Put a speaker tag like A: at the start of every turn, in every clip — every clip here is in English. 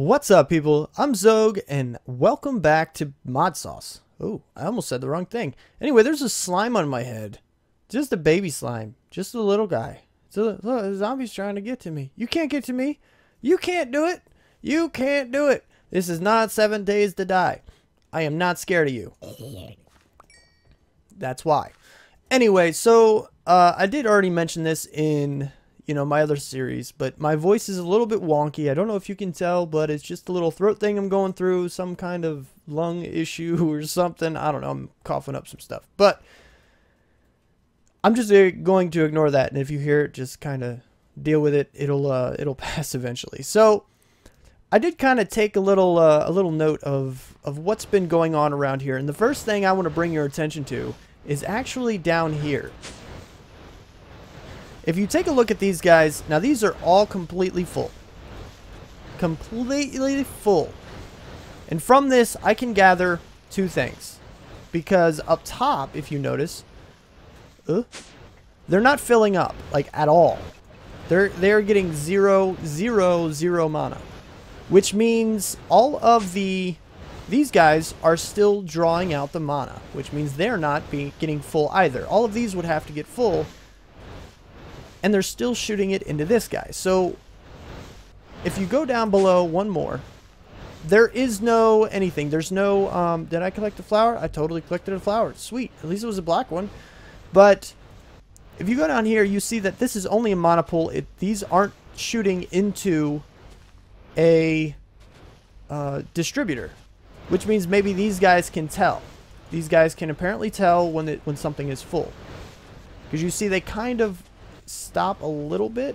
A: What's up, people? I'm Xogue, and welcome back to Mod Sauce. Oh, I almost said the wrong thing. Anyway, there's a slime on my head. Just a baby slime. Just a little guy. So, look, the zombie's trying to get to me. You can't get to me. You can't do it. You can't do it. This is not 7 days to die. I am not scared of you. That's why. Anyway, so I did already mention this in my other series, but my voice is a little bit wonky. I don't know if you can tell, but it's just a little throat thing I'm going through, some kind of lung issue or something. I don't know. I'm coughing up some stuff, but I'm just going to ignore that. And if you hear it, just kind of deal with it. It'll pass eventually. So I did kind of take a little note of what's been going on around here. And the first thing I want to bring your attention to is actually down here. If you take a look at these guys, now these are all completely full. Completely full. And from this, I can gather two things. Because up top, if you notice, they're not filling up, like, at all. They're getting zero mana. Which means all of these guys are still drawing out the mana. Which means they're not getting full either. All of these would have to get full. And they're still shooting it into this guy. So if you go down below one more, there is no anything. There's no, did I collect a flower? I totally collected a flower. Sweet. At least it was a black one. But if you go down here, you see that this is only a monopole. These aren't shooting into a distributor, which means maybe these guys can tell. These guys can apparently tell when something is full. Because you see they kind of stop a little bit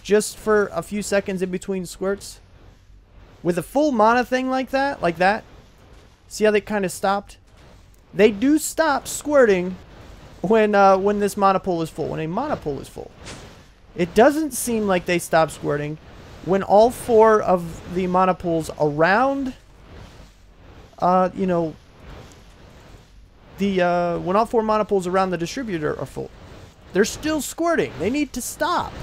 A: just for a few seconds in between squirts. With a full mana thing like that, see how they kind of stopped? They do stop squirting when this monopole is full, when a monopole is full. It doesn't seem like they stop squirting when all four of the monopoles around when all four monopoles around the distributor are full. They're still squirting. They need to stop.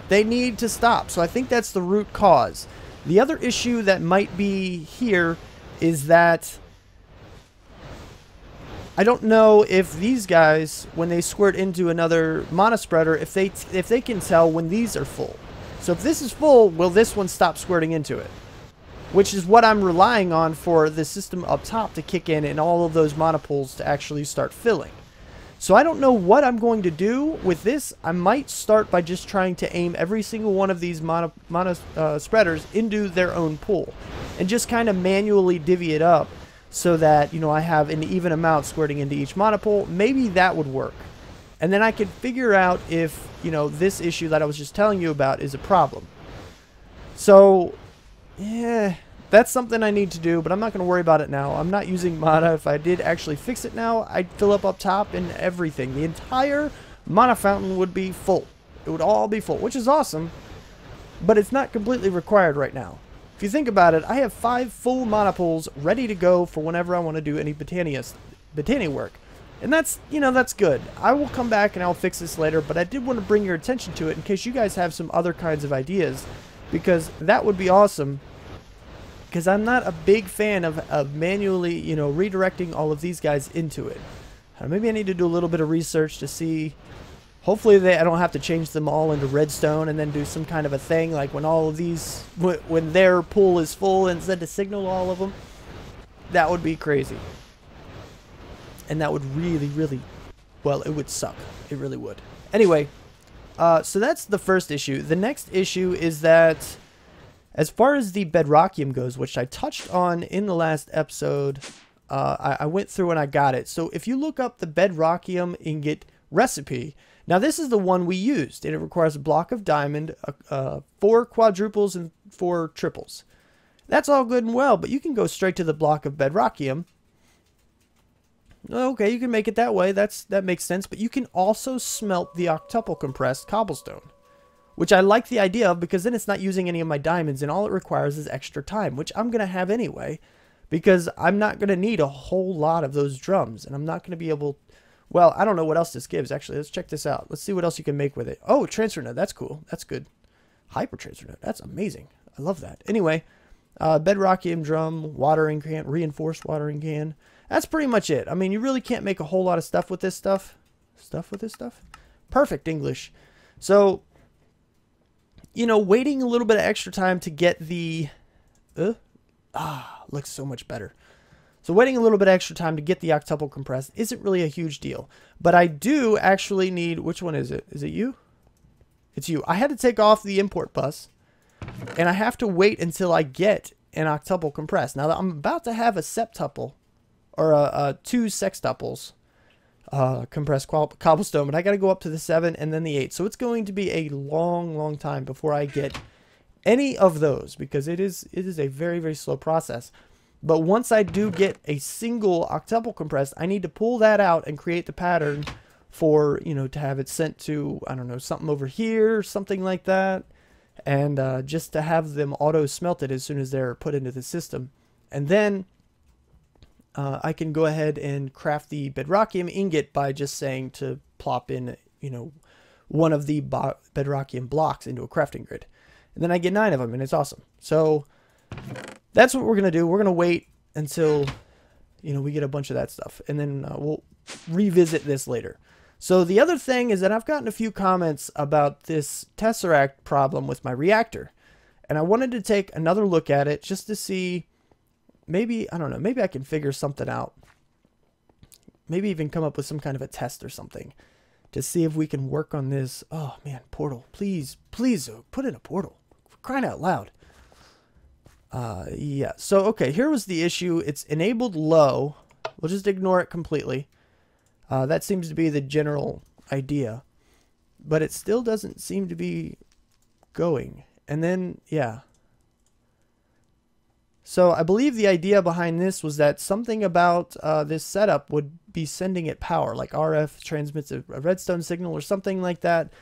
A: They need to stop. So I think that's the root cause. The other issue that might be here is that I don't know if these guys, when they squirt into another mana spreader, if they can tell when these are full. So if this is full, will this one stop squirting into it? Which is what I'm relying on for the system up top to kick in and all of those monopoles to actually start filling. So I don't know what I'm going to do with this. I might start by just trying to aim every single one of these mana spreaders into their own pool. And just kind of manually divvy it up so that, I have an even amount squirting into each monopole. Maybe that would work. And then I could figure out if, this issue that I was just telling you about is a problem. So, yeah, that's something I need to do, but I'm not going to worry about it now. I'm not using mana. If I did actually fix it now, I'd fill up top and everything. The entire mana fountain would be full. It would all be full, which is awesome, but it's not completely required right now. If you think about it, I have 5 full monopoles ready to go for whenever I want to do any Botania work. And that's, that's good. I will come back and I'll fix this later, but I did want to bring your attention to it in case you guys have some other kinds of ideas, because that would be awesome. Because I'm not a big fan of manually, redirecting all of these guys into it. Maybe I need to do a little bit of research to see. Hopefully I don't have to change them all into redstone and then do some kind of a thing like when all of these, when their pool is full, instead to signal all of them. That would be crazy. And that would really, well, it would suck. It really would. Anyway, so that's the first issue. The next issue is that, as far as the Bedrockium goes, which I touched on in the last episode, I went through and I got it. So if you look up the Bedrockium ingot recipe, now this is the one we used, and it requires a block of diamond, 4 quadruples, and 4 triples. That's all good and well, but you can go straight to the block of Bedrockium. Okay, you can make it that way. That makes sense, but you can also smelt the octuple compressed cobblestone, which I like the idea of, because then it's not using any of my diamonds, and all it requires is extra time, which I'm going to have anyway, because I'm not going to need a whole lot of those drums, and I'm not going to be able... Well, I don't know what else this gives, actually. Let's check this out. Let's see what else you can make with it. Oh, transfer node. That's cool. That's good. Hypertracer node. That's amazing. I love that. Anyway, Bedrock IAM drum, watering can, reinforced watering can. That's pretty much it. I mean, you really can't make a whole lot of stuff with this stuff. Perfect English. So, you know, waiting a little bit of extra time to get the... looks so much better. So waiting a little bit extra time to get the octuple compressed isn't really a huge deal. But I do actually need... Which one is it? Is it you? It's you. I had to take off the import bus. And I have to wait until I get an octuple compressed. Now, I'm about to have a septuple. Or two sextuples. Compressed cobblestone. But I got to go up to the 7 and then the 8. So it's going to be a long, long time before I get any of those. Because it is a very, very slow process. But once I do get a single octuple compressed, I need to pull that out and create the pattern for, you know, to have it sent to, I don't know, something over here, something like that. And just to have them auto smelted as soon as they're put into the system. And then I can go ahead and craft the Bedrock IAM ingot by just saying to plop in, you know, one of the Bedrock IAM blocks into a crafting grid. And then I get 9 of them, and it's awesome. So that's what we're going to do. We're going to wait until, you know, we get a bunch of that stuff. And then we'll revisit this later. So the other thing is that I've gotten a few comments about this Tesseract problem with my reactor. And I wanted to take another look at it just to see, maybe, I don't know, maybe I can figure something out. Maybe even come up with some kind of a test or something to see if we can work on this. Oh man, portal. Please, please, put in a portal. For crying out loud. Yeah, so okay, here was the issue. It's enabled low. We'll just ignore it completely. That seems to be the general idea. But it still doesn't seem to be going. And then, yeah. So I believe the idea behind this was that something about this setup would be sending it power. Like RF transmits a redstone signal or something like that.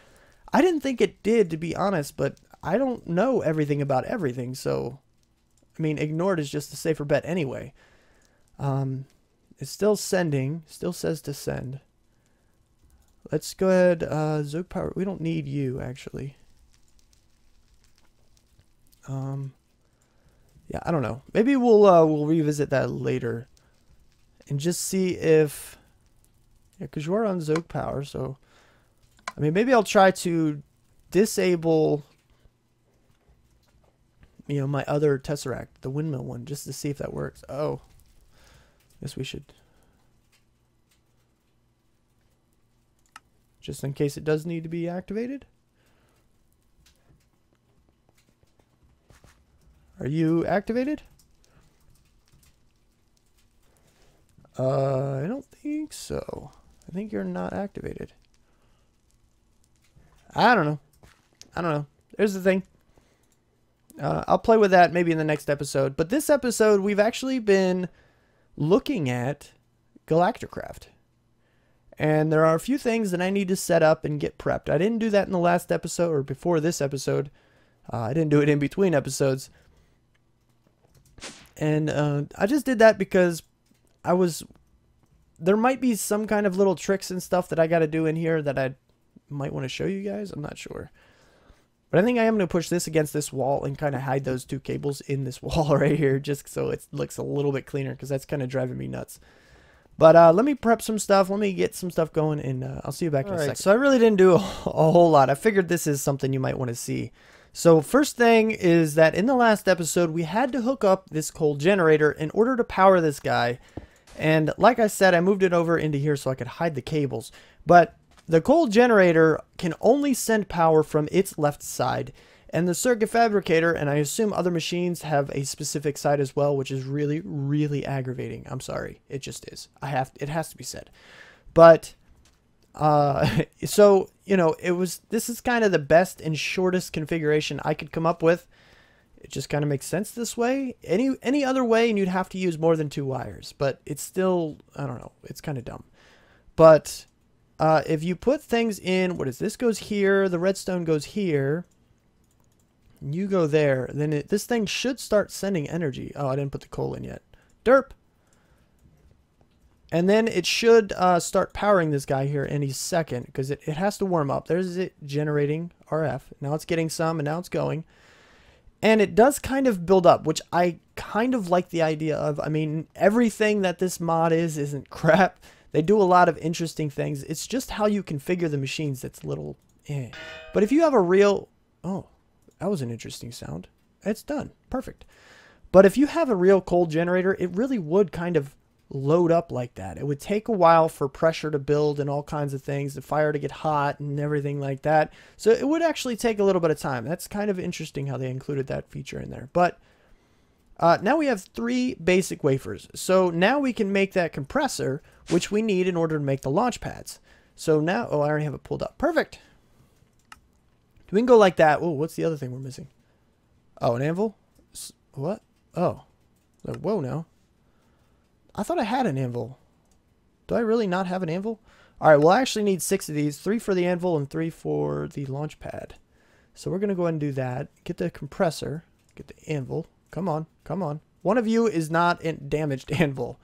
A: I didn't think it did, to be honest. But I don't know everything about everything. So, I mean, ignored is just a safer bet anyway. It's still sending. Still says to send. Let's go ahead. Xogue power. We don't need you, actually. Yeah, I don't know. Maybe we'll revisit that later. And just see if... Yeah, because you are on Xogue power, so... I mean, maybe I'll try to disable... You know, my other Tesseract, the windmill one, just to see if that works. Oh. Guess we should. Just in case it does need to be activated. Are you activated? I don't think so. I think you're not activated. I don't know. I don't know. Here's the thing. I'll play with that maybe in the next episode. But this episode, we've actually been looking at galacticraft. And there are a few things that I need to set up and get prepped. I didn't do that in the last episode or before this episode. I didn't do it in between episodes. And I just did that because there might be some kind of little tricks and stuff that I got to do in here that I might want to show you guys. I'm not sure. But I think I am going to push this against this wall and kind of hide those two cables in this wall right here, just so it looks a little bit cleaner, because that's kind of driving me nuts. But let me prep some stuff. Let me get some stuff going, and I'll see you back in a second. So I really didn't do a whole lot. I figured this is something you might want to see. So first thing is that in the last episode, we had to hook up this coal generator in order to power this guy. And like I said, I moved it over into here so I could hide the cables. But the coal generator can only send power from its left side. And the circuit fabricator, and I assume other machines, have a specific side as well, which is really, really aggravating. I'm sorry. It just is. It has to be said. But, so, you know, this is kind of the best and shortest configuration I could come up with. It just kind of makes sense this way. Any other way, and you'd have to use more than 2 wires. But it's still, I don't know, it's kind of dumb. But if you put things in, this goes here, the redstone goes here, you go there, then this thing should start sending energy. Oh, I didn't put the coal in yet. Derp. And then it should start powering this guy here any second, because it has to warm up. There's it generating RF. Now it's getting some, and now it's going. And it does kind of build up, which I kind of like the idea of. I mean, everything that this mod isn't crap. They do a lot of interesting things. It's just how you configure the machines that's a little eh. But if you have a real... Oh, that was an interesting sound. It's done. Perfect. But if you have a real cold generator, it really would kind of load up like that. It would take a while for pressure to build and all kinds of things, the fire to get hot and everything like that. So it would actually take a little bit of time. That's kind of interesting how they included that feature in there. But now we have 3 basic wafers. So now we can make that compressor, which we need in order to make the launch pads. So now, oh, I already have it pulled up. Perfect. We can go like that. Oh, what's the other thing we're missing? Oh, an anvil? What? Oh. Whoa, no. I thought I had an anvil. Do I really not have an anvil? All right, well, I actually need 6 of these. 3 for the anvil and 3 for the launch pad. So we're going to go ahead and do that. Get the compressor. Get the anvil. Come on. Come on. One of you is not in damaged anvil.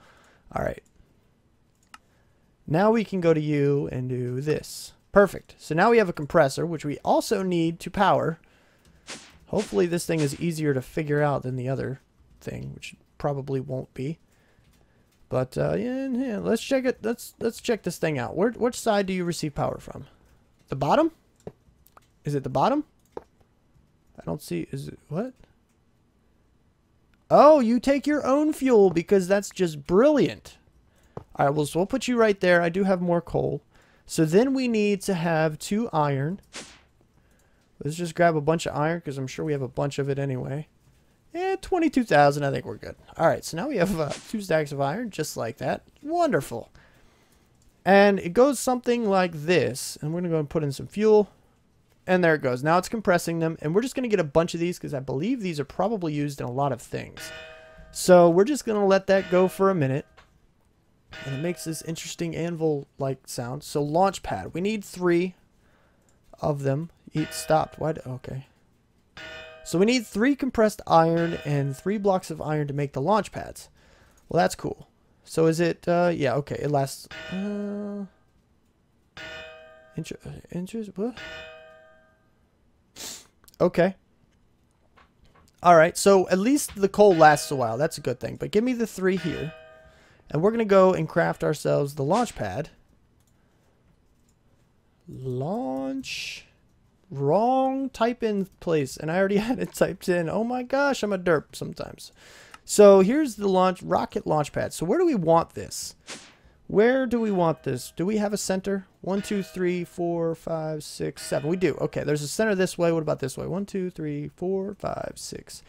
A: All right. Now we can go to you and do this. Perfect. So now we have a compressor, which we also need to power. Hopefully this thing is easier to figure out than the other thing, which probably won't be. But yeah, let's check it. Let's check this thing out. Which side do you receive power from? The bottom? Is it the bottom? I don't see. Is it what? Oh, you take your own fuel because that's just brilliant. All right, well, so we'll put you right there. I do have more coal. So then we need to have 2 iron. Let's just grab a bunch of iron because I'm sure we have a bunch of it anyway. 22,000. I think we're good. All right, so now we have 2 stacks of iron just like that. Wonderful. And it goes something like this. And we're going to go and put in some fuel. And there it goes. Now it's compressing them. And we're just going to get a bunch of these because I believe these are probably used in a lot of things. So we're just going to let that go for a minute. And it makes this interesting anvil-like sound. So Launchpad. We need 3 of them. It stopped. Why? Okay. So we need 3 compressed iron and 3 blocks of iron to make the launch pads. Well, that's cool. So is it, yeah, okay. It lasts, what? Okay. All right. So at least the coal lasts a while. That's a good thing. But give me the 3 here. And we're going to go and craft ourselves the launch pad. Launch... Wrong type in place, and I already had it typed in. Oh my gosh, I'm a derp sometimes. So here's the rocket launch pad. So where do we want this? Where do we want this? Do we have a center? 1, 2, 3, 4, 5, 6, 7. We do. Okay, there's a center this way. What about this way? 1, 2, 3, 4, 5, 6,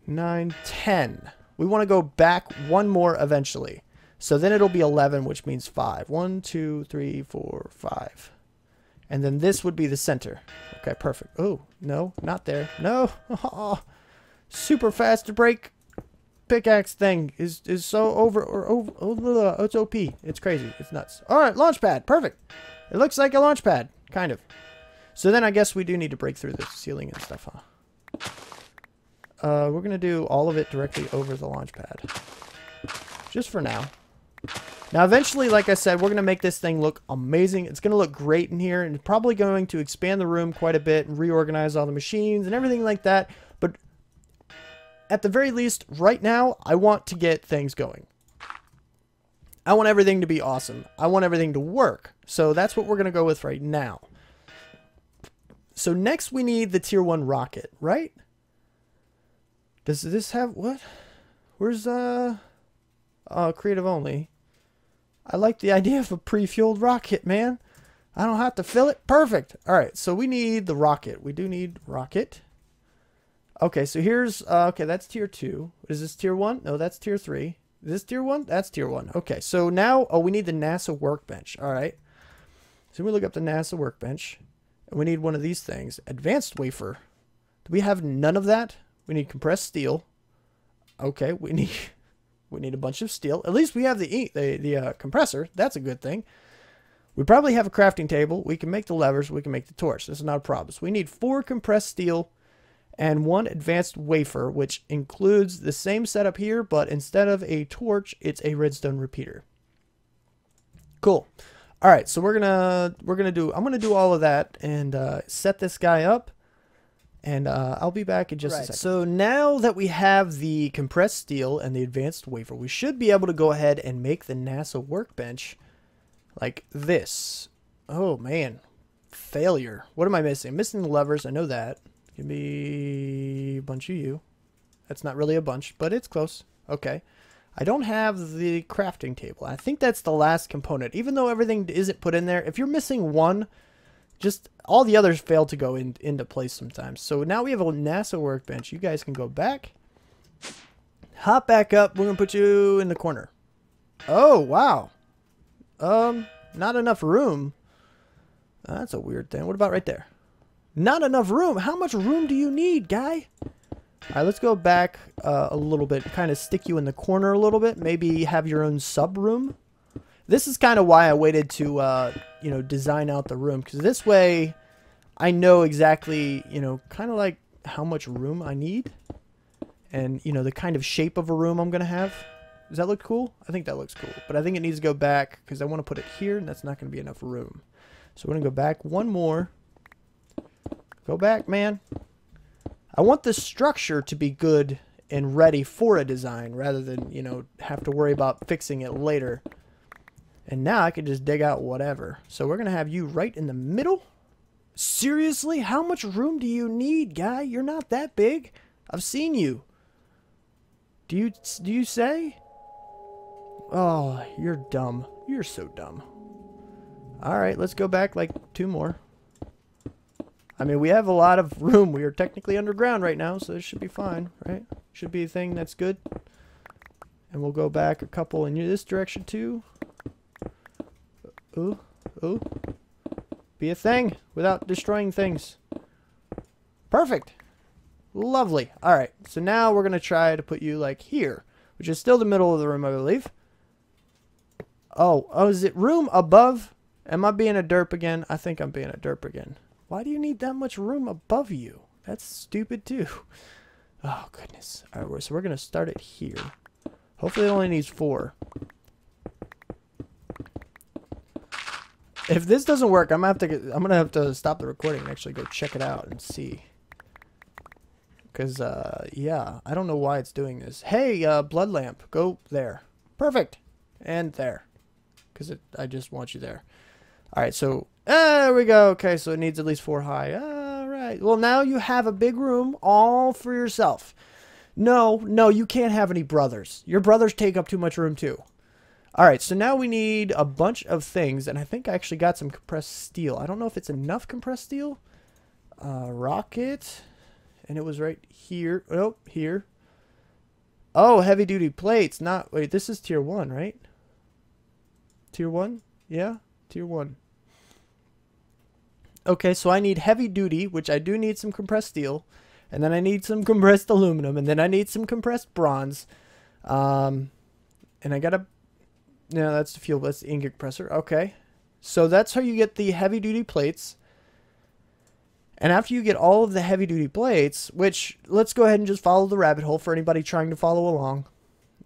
A: 9, 10. We want to go back 1 more eventually. So then it'll be 11, which means 5. 1, 2, 3, 4, 5. And then this would be the center. Okay, perfect. Oh, no, not there. No. Oh, super fast to break pickaxe thing is so over. Oh, it's OP. It's crazy. It's nuts. All right, launch pad. Perfect. It looks like a launch pad, kind of. So then I guess we do need to break through the ceiling and stuff, huh? We're going to do all of it directly over the launch pad. Just for now. Now, eventually, like I said, we're going to make this thing look amazing. It's going to look great in here, and it's probably going to expand the room quite a bit and reorganize all the machines and everything like that. But at the very least, right now, I want to get things going. I want everything to be awesome. I want everything to work. So that's what we're going to go with right now. So next, we need the Tier 1 rocket, right? Does this have... what? Where's... creative only. I like the idea of a pre-fueled rocket, man. I don't have to fill it. Perfect. All right, so we need the rocket. We do need rocket. Okay, so here's... okay, that's Tier 2. Is this Tier 1? No, that's Tier 3. Is this Tier 1? That's Tier 1. Okay, so now... oh, we need the NASA workbench. All right. So we look up the NASA workbench. And we need one of these things. Advanced wafer. Do we have none of that? We need compressed steel. Okay, we need... we need a bunch of steel. At least we have the compressor. That's a good thing. We probably have a crafting table. We can make the levers. We can make the torch. This is not a problem. So we need 4 compressed steel and 1 advanced wafer, which includes the same setup here, but instead of a torch, it's a redstone repeater. Cool. All right, so I'm gonna do all of that and set this guy up, and I'll be back in just a second. So now that we have the compressed steel and the advanced wafer, we should be able to go ahead and make the NASA workbench like this. Oh man, failure. What am I missing? I'm missing the levers. I know that. Give me a bunch of you. That's not really a bunch, but it's close. Okay. I don't have the crafting table. I think that's the last component. Even though everything isn't put in there, if you're missing one, just all the others fail to go into place sometimes. So now we have a NASA workbench. You guys can go back. Hop back up. We're going to put you in the corner. Oh, wow. Not enough room. That's a weird thing. What about right there? Not enough room. How much room do you need, guy? All right, let's go back a little bit. Kind of stick you in the corner a little bit. Maybe have your own sub room. This is kind of why I waited to, you know, design out the room. Because this way, I know exactly, you know, kind of like how much room I need. And, you know, the kind of shape of a room I'm going to have. Does that look cool? I think that looks cool. But I think it needs to go back because I want to put it here. And that's not going to be enough room. So we're going to go back one more. Go back, man. I want the structure to be good and ready for a design rather than, you know, have to worry about fixing it later. And now I can just dig out whatever. So we're going to have you right in the middle. Seriously? How much room do you need, guy? You're not that big. I've seen you. Do you say? Oh, you're dumb. You're so dumb. All right, let's go back like 2 more. I mean, we have a lot of room. We are technically underground right now, so this should be fine, right? Should be a thing that's good. And we'll go back a couple in this direction too. Ooh, ooh. Be a thing without destroying things. Perfect. Lovely. All right, so now we're going to try to put you like here, which is still the middle of the room, I believe. Oh, is it room above? Am I being a derp again? I think I'm being a derp again. Why do you need that much room above you? That's stupid too. Oh, goodness. All right, so we're going to start it here. Hopefully it only needs 4. If this doesn't work, I'm gonna have to stop the recording and actually go check it out and see. Because, yeah, I don't know why it's doing this. Hey, blood lamp, go there. Perfect. And there. Because I just want you there. All right, so there we go. Okay, so it needs at least 4 high. All right. Well, now you have a big room all for yourself. No, you can't have any brothers. Your brothers take up too much room too. All right, so now we need a bunch of things, and I think I actually got some compressed steel. I don't know if it's enough compressed steel. Rocket, and it was right here. Oh, here. Oh, heavy-duty plates. Wait, this is tier 1, right? Tier 1? Yeah, tier 1. Okay, so I need heavy-duty, which I do need some compressed steel, and then I need some compressed aluminum, and then I need some compressed bronze. And I gotta... No, that's the fuel. That's the ingot compressor. Okay. So that's how you get the heavy-duty plates. And after you get all of the heavy-duty plates, which, let's go ahead and just follow the rabbit hole for anybody trying to follow along.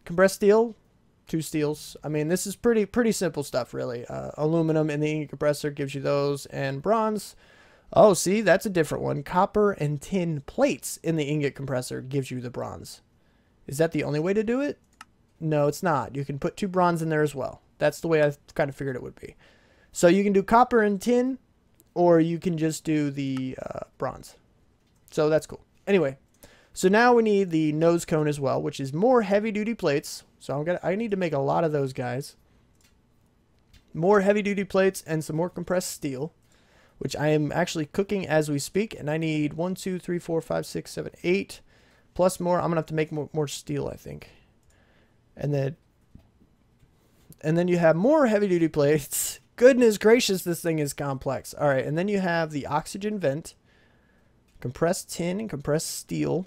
A: Compressed steel, 2 steels. I mean, this is pretty simple stuff, really. Aluminum in the ingot compressor gives you those. And bronze. Oh, see, that's a different one. Copper and tin plates in the ingot compressor gives you the bronze. Is that the only way to do it? No, it's not. You can put 2 bronze in there as well. That's the way I kind of figured it would be. So you can do copper and tin, or you can just do the bronze. So that's cool. Anyway, so now we need the nose cone as well, which is more heavy-duty plates. So I need to make a lot of those guys. More heavy-duty plates and some more compressed steel, which I am actually cooking as we speak. And I need 1, 2, 3, 4, 5, 6, 7, 8, plus more. I'm gonna have to make more steel, I think. And then you have more heavy-duty plates. Goodness gracious, this thing is complex. All right, and then you have the oxygen vent, compressed tin and compressed steel.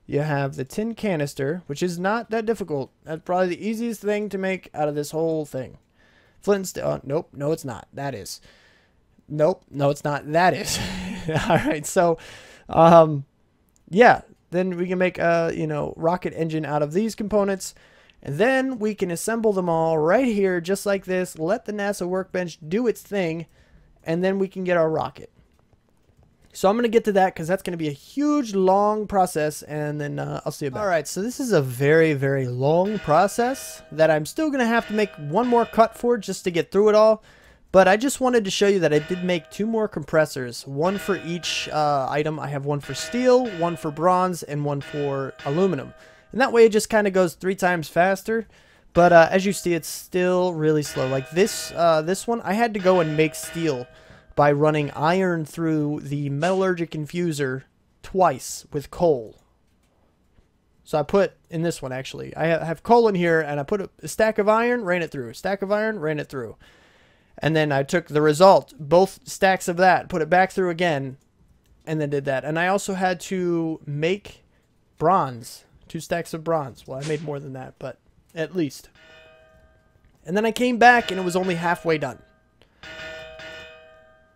A: You have the tin canister, which is not that difficult. That's probably the easiest thing to make out of this whole thing. Flint and steel. Nope, no, it's not. That is. Nope, no, it's not. That is. All right, so, yeah. Then we can make a, you know, rocket engine out of these components. And then we can assemble them all right here, just like this. Let the NASA workbench do its thing, and then we can get our rocket. So I'm going to get to that because that's going to be a huge, long process, and then I'll see you back. All right, so this is a very, very long process that I'm still going to have to make one more cut for just to get through it all. But I just wanted to show you that I did make 2 more compressors, one for each item. I have one for steel, one for bronze, and one for aluminum. And that way it just kind of goes 3 times faster. But as you see, it's still really slow. Like this one, I had to go and make steel by running iron through the metallurgic infuser twice with coal. So I put, in this one actually, I have coal in here, and I put a stack of iron, ran it through, a stack of iron, ran it through. And then I took the result, both stacks of that, put it back through again, and then did that. And I also had to make bronze, 2 stacks of bronze. Well, I made more than that, but at least. And then I came back, and it was only halfway done.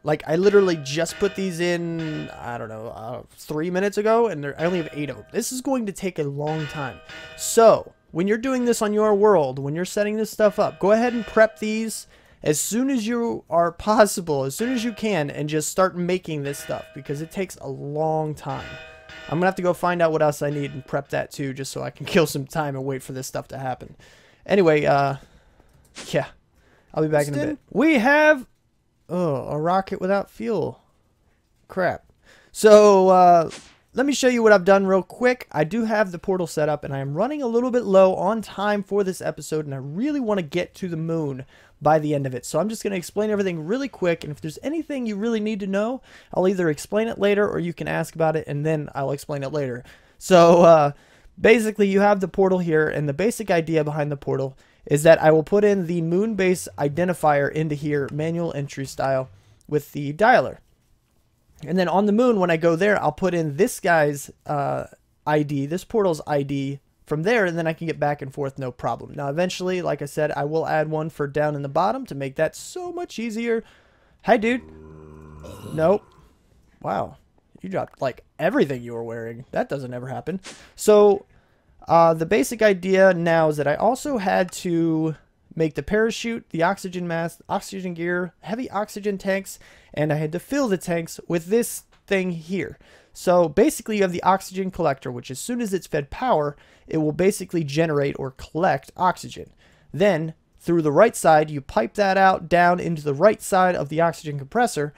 A: Like, I literally just put these in, I don't know, 3 minutes ago, and I only have 8 of them. This is going to take a long time. So, when you're doing this on your world, when you're setting this stuff up, go ahead and prep these as soon as you are possible, as soon as you can, and just start making this stuff, because it takes a long time. I'm going to have to go find out what else I need and prep that too, just so I can kill some time and wait for this stuff to happen. Anyway, yeah. I'll be back in a bit. We have... oh, a rocket without fuel. Crap. So, let me show you what I've done real quick. I do have the portal set up, and I am running a little bit low on time for this episode, and I really want to get to the moon by the end of it. So I'm just going to explain everything really quick, and if there's anything you really need to know, I'll either explain it later, or you can ask about it, and then I'll explain it later. So, basically, you have the portal here, and the basic idea behind the portal is that I will put in the moon base identifier into here, manual entry style, with the dialer. And then on the moon, when I go there, I'll put in this guy's ID, this portal's ID from there, and then I can get back and forth no problem. Now, eventually, like I said, I will add one for down in the bottom to make that so much easier. Hi, dude. Nope. Wow. You dropped, like, everything you were wearing. That doesn't ever happen. So, the basic idea now is that I also had to make the parachute, the oxygen mask, oxygen gear, heavy oxygen tanks, and I had to fill the tanks with this thing here. So basically you have the oxygen collector, which as soon as it's fed power, it will basically generate or collect oxygen. Then through the right side, you pipe that out down into the right side of the oxygen compressor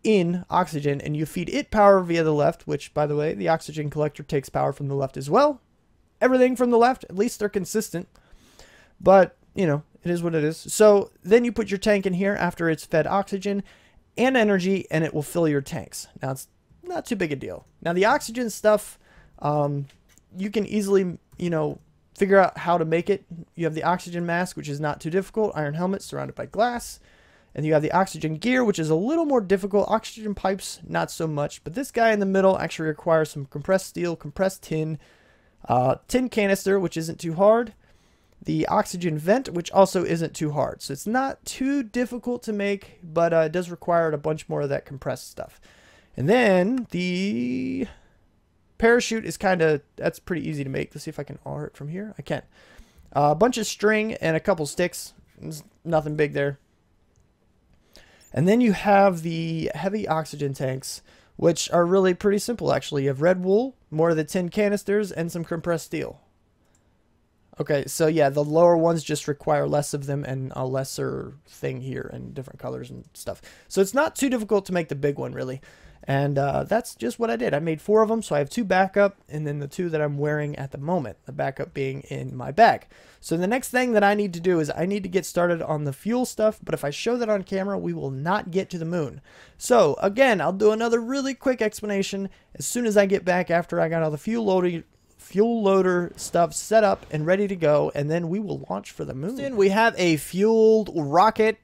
A: in oxygen, and you feed it power via the left, which by the way, the oxygen collector takes power from the left as well. Everything from the left, at least they're consistent. But, you know, it is what it is. So then you put your tank in here after it's fed oxygen and energy, and it will fill your tanks. Now, it's not too big a deal. Now, the oxygen stuff, you can easily, you know, figure out how to make it. You have the oxygen mask, which is not too difficult. Iron helmet surrounded by glass. And you have the oxygen gear, which is a little more difficult. Oxygen pipes, not so much. But this guy in the middle actually requires some compressed steel, compressed tin, tin canister, which isn't too hard. The oxygen vent, which also isn't too hard. So it's not too difficult to make, but it does require a bunch more of that compressed stuff. And then the parachute is kind of, that's pretty easy to make. Let's see if I can R it from here. I can. A bunch of string and a couple sticks. There's nothing big there. And then you have the heavy oxygen tanks, which are really pretty simple, actually. You have red wool, more of the tin canisters, and some compressed steel. Okay, so yeah, the lower ones just require less of them and a lesser thing here and different colors and stuff. So it's not too difficult to make the big one, really. And that's just what I did. I made 4 of them, so I have 2 backup, and then the 2 that I'm wearing at the moment, the backup being in my bag. So the next thing that I need to do is I need to get started on the fuel stuff, but if I show that on camera, we will not get to the moon. So again, I'll do another really quick explanation as soon as I get back after I got all the fuel loader stuff set up and ready to go, and then we will launch for the moon. Then we have a fueled rocket.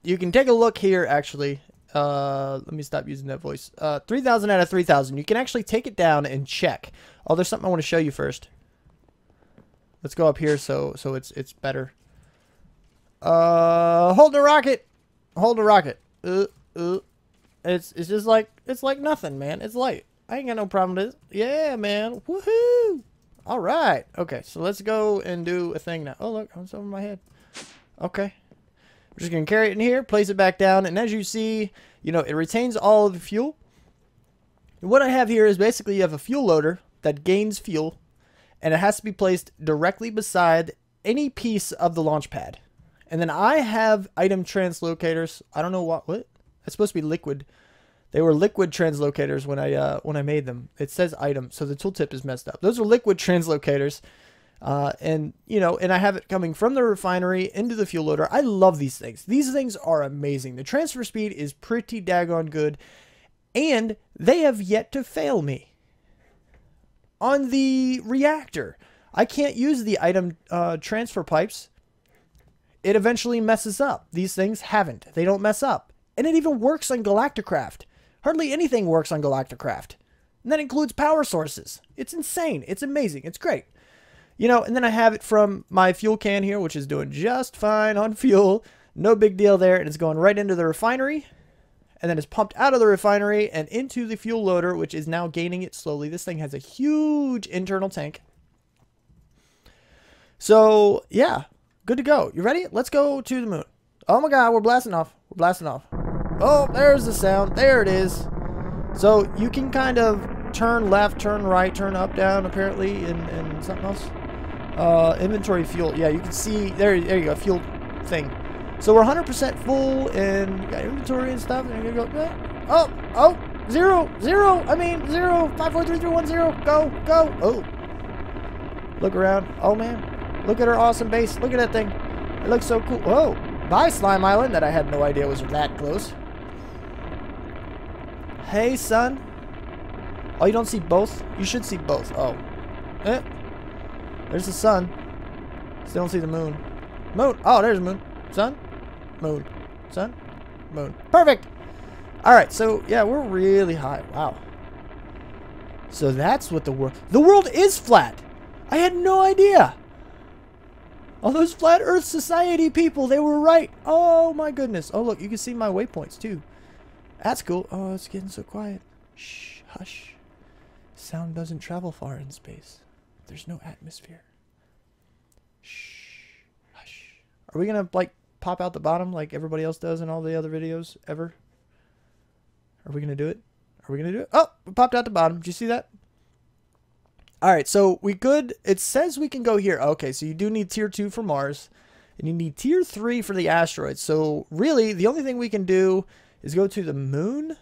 A: You can take a look here, actually. Let me stop using that voice. 3,000 out of 3,000. You can actually take it down and check. Oh, there's something I want to show you first. Let's go up here so it's better. Hold the rocket. Hold the rocket. It's just like, it's like nothing, man. It's light. I ain't got no problem with this. Yeah, man. Woohoo! All right. Okay, so let's go and do a thing now. Oh, look, it's over my head. Okay. We're just going to carry it in here, place it back down, and as you see, you know, it retains all of the fuel. And what I have here is basically you have a fuel loader that gains fuel, and it has to be placed directly beside any piece of the launch pad. And then I have item translocators. I don't know what it's supposed to be liquid. They were liquid translocators when I made them. It says item, so the tooltip is messed up. Those are liquid translocators. And you know, and I have it coming from the refinery into the fuel loader. I love these things. These things are amazing. The transfer speed is pretty daggone good, and they have yet to fail me. On the reactor, I can't use the item transfer pipes. It eventually messes up. These things haven't. They don't mess up. And it even works on galacticraft. Hardly anything works on galacticraft. And that includes power sources. It's insane. It's amazing. It's great. You know, and then I have it from my fuel can here, which is doing just fine on fuel. No big deal there. And it's going right into the refinery. And then it's pumped out of the refinery and into the fuel loader, which is now gaining it slowly. This thing has a huge internal tank. So, yeah. Good to go. You ready? Let's go to the moon. Oh my god, we're blasting off. We're blasting off. Oh, there's the sound. There it is. So, you can kind of turn left, turn right, turn up, down, apparently, and something else. Inventory fuel. Yeah, you can see. There you go. Fuel thing. So, we're 100% full, and we got inventory and stuff. And you're going to go, zero. I mean, 0, 5, 4, 3, 2, 1, 0. Go. Oh. Look around. Oh, man. Look at our awesome base. Look at that thing. It looks so cool. Whoa. By Slime Island that I had no idea was that close. Hey, son. Oh, you don't see both? You should see both. Oh. There's the sun. Still don't see the moon. Moon. Oh, there's the moon. Sun. Moon. Sun. Moon. Perfect. All right. So, yeah, we're really high. Wow. So that's what the world is flat. I had no idea. All those Flat Earth Society people, they were right. Oh, my goodness. Oh, look, you can see my waypoints, too. That's cool. Oh, it's getting so quiet. Shh, hush. Sound doesn't travel far in space. There's no atmosphere. Shh, hush. Are we going to, like, pop out the bottom like everybody else does in all the other videos ever? Are we going to do it? Are we going to do it? Oh, we popped out the bottom. Did you see that? All right, so we could, it says we can go here. Okay, so you do need tier 2 for Mars, and you need tier 3 for the asteroids. So really, the only thing we can do is go to the moon,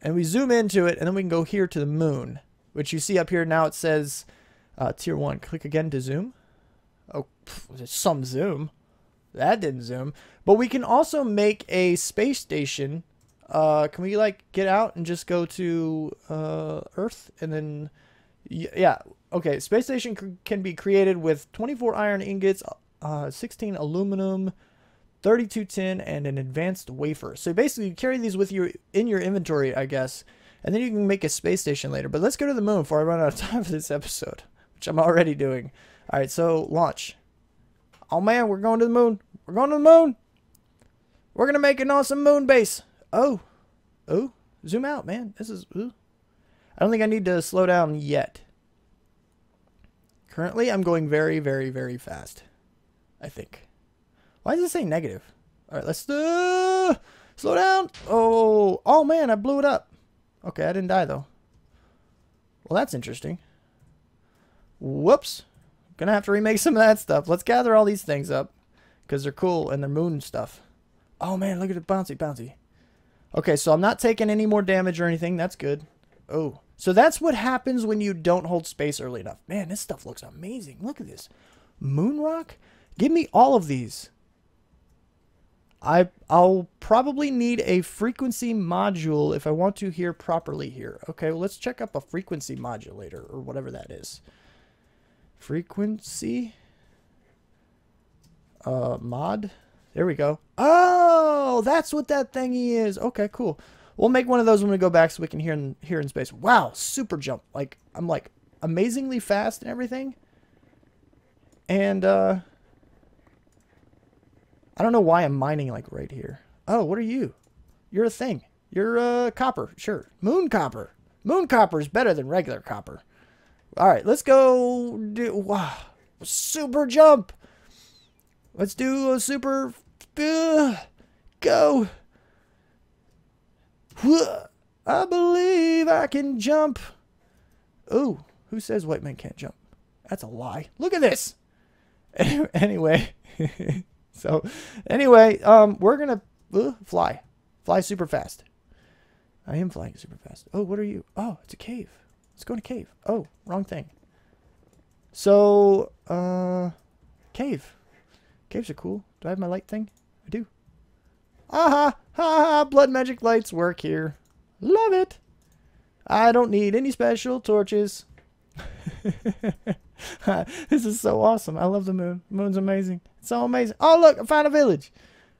A: and we zoom into it, and then we can go here to the moon, which you see up here now. It says tier 1. Click again to zoom. Oh, there's some zoom. That didn't zoom. But we can also make a space station. Can we like get out and just go to Earth and then yeah, okay, space station can be created with 24 iron ingots, 16 aluminum, 32 tin, and an advanced wafer. So basically you carry these with you in your inventory, I guess, and then you can make a space station later. But let's go to the moon before I run out of time for this episode, which I'm already doing. All right, so launch. Oh man, we're going to the moon. We're going to the moon. We're gonna make an awesome moon base. Oh, zoom out, man. This is, ooh. I don't think I need to slow down yet. Currently, I'm going very, very, very fast. I think. Why does it say negative? All right, let's slow down. Oh, man, I blew it up. Okay, I didn't die, though. Well, that's interesting. Whoops. Gonna have to remake some of that stuff. Let's gather all these things up because they're cool and they're moon stuff. Oh, man, look at it. Bouncy. Okay, so I'm not taking any more damage or anything. That's good. Oh, so that's what happens when you don't hold space early enough. Man, this stuff looks amazing. Look at this. Moon rock? Give me all of these. I'll probably need a frequency module if I want to hear properly here. Okay, well, let's check up a frequency modulator or whatever that is. Frequency. Mod. There we go. Oh, that's what that thingy is. Okay, cool. We'll make one of those when we go back so we can hear in space. Wow, super jump. Like, I'm like amazingly fast and everything. And I don't know why I'm mining like right here. Oh, what are you? You're a thing. You're copper. Sure. Moon copper. Moon copper is better than regular copper. All right, let's go do wow, super jump. Let's do a super go. I believe I can jump. Oh, who says white men can't jump? That's a lie. Look at this. Anyway, so anyway, we're gonna fly super fast. I am flying super fast. Oh, what are you? Oh, it's a cave. Let's go in a cave. Oh, wrong thing. So, cave. Caves are cool. Do I have my light thing? I do. Aha! Ha ha! Blood magic lights work here. Love it. I don't need any special torches. This is so awesome. I love the moon. The moon's amazing. It's so amazing. Oh, look! I found a village.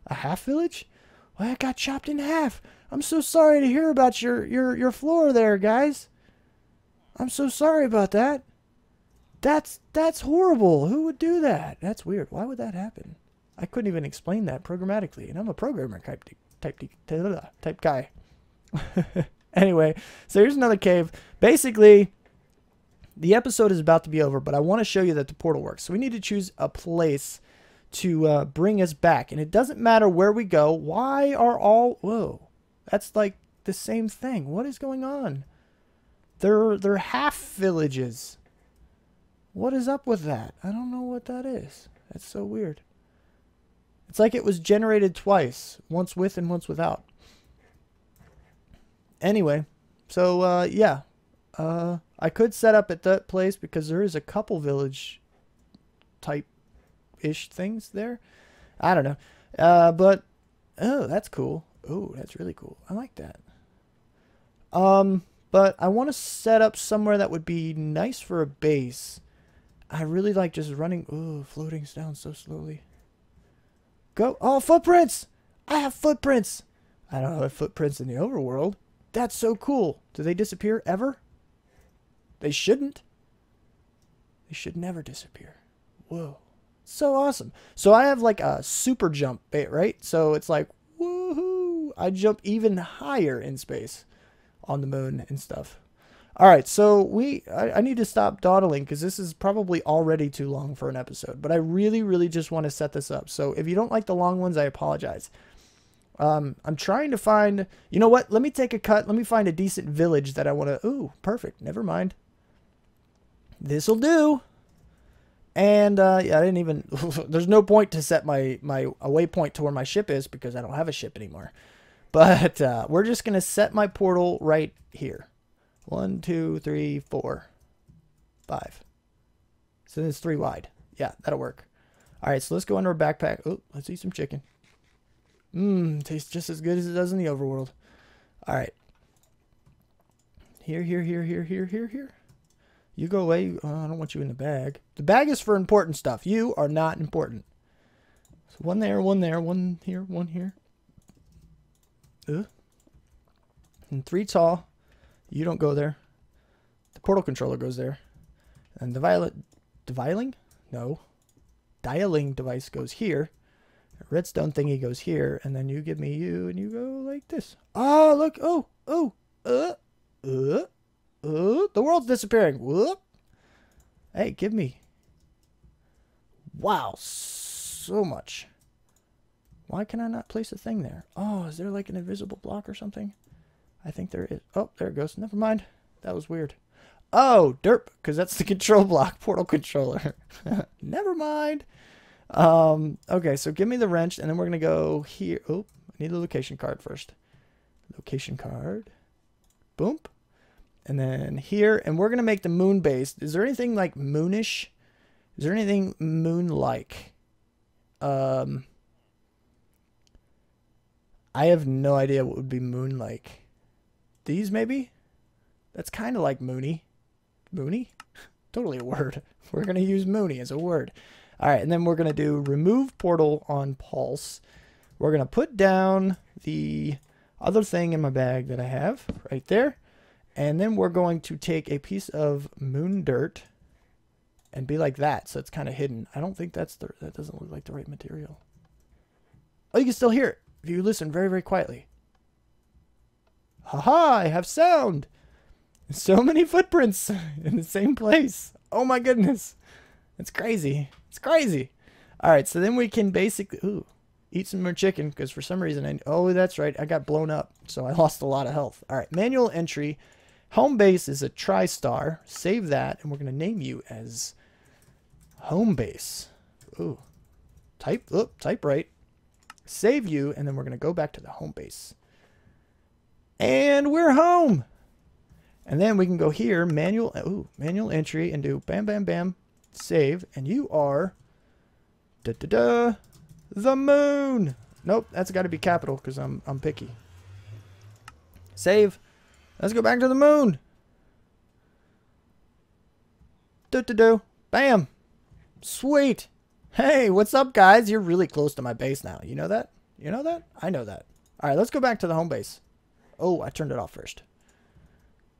A: A half village? Well, I got chopped in half. I'm so sorry to hear about your floor there, guys. I'm so sorry about that. That's horrible. Who would do that? That's weird. Why would that happen? I couldn't even explain that programmatically, and I'm a programmer type guy. Anyway, so here's another cave. Basically, the episode is about to be over, but I want to show you that the portal works. So we need to choose a place to bring us back, and it doesn't matter where we go. Why are all... Whoa, that's like the same thing. What is going on? They're half villages. What is up with that? I don't know what that is. That's so weird. It's like it was generated twice. Once with and once without. Anyway. So, yeah. I could set up at that place because there is a couple village type-ish things there. I don't know. But, oh, that's cool. Oh, that's really cool. I like that. But I want to set up somewhere that would be nice for a base. I really like just running. Ooh, floating down so slowly. Go. Oh, footprints! I have footprints! I don't have footprints in the overworld. That's so cool. Do they disappear ever? They shouldn't. They should never disappear. Whoa. So awesome. So I have like a super jump, right? So it's like, woohoo! I jump even higher in space on the moon and stuff. All right, so I need to stop dawdling because this is probably already too long for an episode. But I really, really just want to set this up. So if you don't like the long ones, I apologize. I'm trying to find... You know what? Let me take a cut. Let me find a decent village that I want to... Ooh, perfect. Never mind. This'll do. And, yeah, I didn't even... There's no point to set my waypoint to where my ship is because I don't have a ship anymore. But we're just going to set my portal right here. 1, 2, 3, 4, 5. So it's 3 wide. Yeah, that'll work. All right, so let's go under our backpack. Oh, let's eat some chicken. Tastes just as good as it does in the overworld. All right. Here. You go away. I don't want you in the bag. The bag is for important stuff. You are not important. So one there, one here, one here. And 3 tall. You don't go there. The portal controller goes there. And the dialing device goes here. The redstone thingy goes here. And then you give me you and you go like this. Oh, look. The world's disappearing. Whoop. Hey, give me. Wow. So much. Why can I not place a thing there? Oh, is there like an invisible block or something? I think there is. Oh, there it goes. Never mind. That was weird. Oh, derp, because that's the control block, portal controller. Never mind. Okay, so give me the wrench, and then we're going to go here. Oh, I need a location card first. Location card. Boom. And then here, and we're going to make the moon base. Is there anything like moonish? Is there anything moon-like? I have no idea what would be moon-like. These, maybe? That's kind of like moony. Moony? Totally a word. We're going to use moony as a word. All right, and then we're going to do remove portal on pulse. We're going to put down the other thing in my bag that I have right there. And then we're going to take a piece of moon dirt and be like that. So it's kind of hidden. I don't think that doesn't look like the right material. Oh, you can still hear it if you listen very, very quietly. Haha, I have sound. So many footprints in the same place. Oh my goodness. It's crazy. It's crazy. All right, so then we can basically eat some more chicken because for some reason oh, that's right. I got blown up, so I lost a lot of health. All right, manual entry. Home base is a TriStar. Save that, and we're going to name you as home base. Ooh. Type right. Save you, and then we're going to go back to the home base. And we're home. And then we can go here, manual entry, and do bam, bam, bam, save. And you are the moon. Nope, that's got to be capital because I'm picky. Save. Let's go back to the moon. Bam. Sweet. Hey, what's up, guys? You're really close to my base now. You know that? You know that? I know that. All right, let's go back to the home base. Oh, I turned it off first.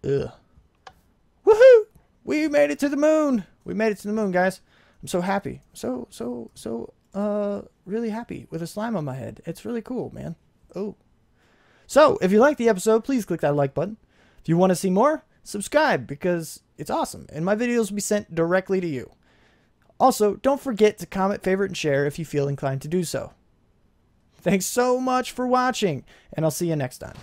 A: Ugh. Woohoo! We made it to the moon. We made it to the moon, guys. I'm so happy. So, really happy with a slime on my head. It's really cool, man. Oh. So, if you liked the episode, please click that like button. If you want to see more, subscribe because it's awesome. And my videos will be sent directly to you. Also, don't forget to comment, favorite, and share if you feel inclined to do so. Thanks so much for watching, and I'll see you next time.